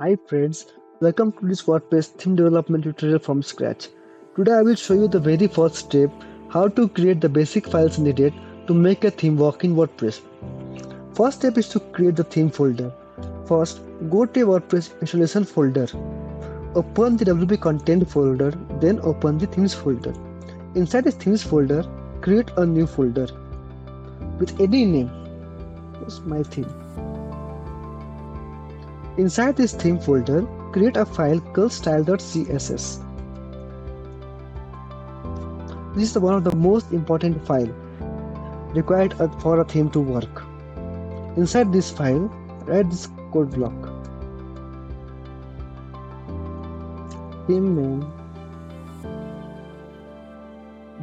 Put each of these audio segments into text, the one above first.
Hi friends, welcome to this WordPress theme development tutorial from scratch. Today I will show you the very first step, how to create the basic files needed to make a theme work in WordPress. First step is to create the theme folder. First, go to WordPress installation folder. Open the WP content folder, then open the themes folder. Inside the themes folder, create a new folder with any name. Here's my theme. Inside this theme folder, create a file called style.css. This is one of the most important files required for a theme to work. Inside this file, write this code block. Theme name.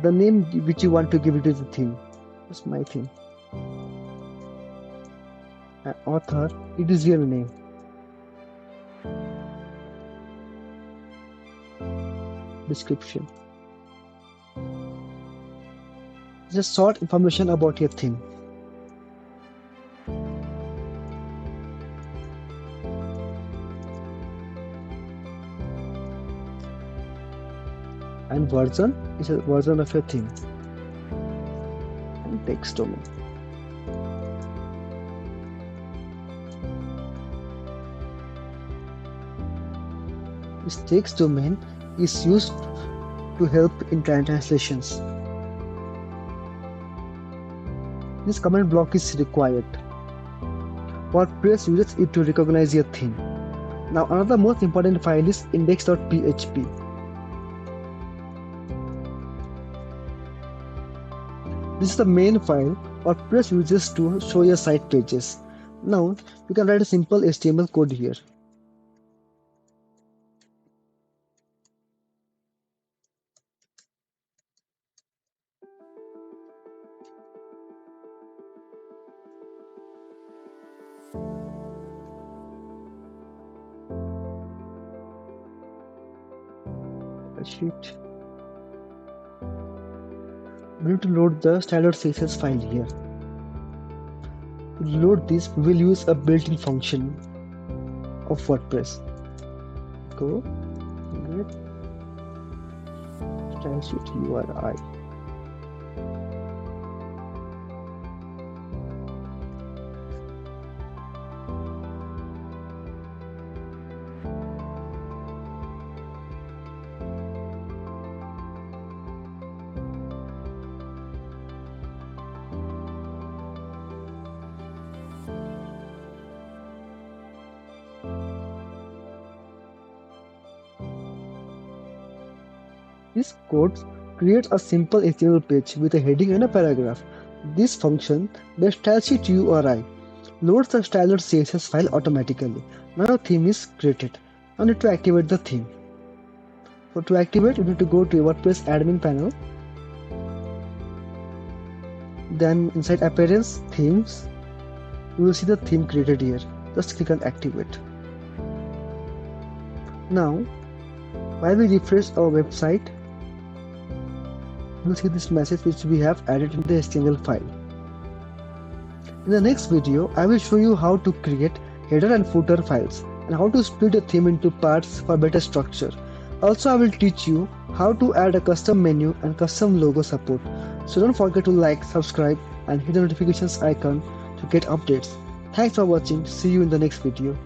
The name which you want to give it to the theme. That's my theme. And author, it is your name. Description. Just short information about your theme. And version is a version of your theme. And text domain. This text domain is used to help in translations. This comment block is required. WordPress uses it to recognize your theme. Now another most important file is index.php. This is the main file WordPress uses to show your site pages. Now you can write a simple HTML code here. Sheet. We need to load the style.css file here. To load this, we will use a built-in function of WordPress. Go get style sheet URI. This code creates a simple HTML page with a heading and a paragraph. This function, the stylesheet URI, loads the style.css file automatically. Now the theme is created. Now need to activate the theme. So to activate, you need to go to your WordPress admin panel. Then inside Appearance, Themes, you will see the theme created here. Just click on Activate. Now, while we refresh our website, you will see this message which we have added in the HTML file. In the next video, I will show you how to create header and footer files and how to split a theme into parts for better structure. Also, I will teach you how to add a custom menu and custom logo support. So don't forget to like, subscribe and hit the notifications icon to get updates. Thanks for watching. See you in the next video.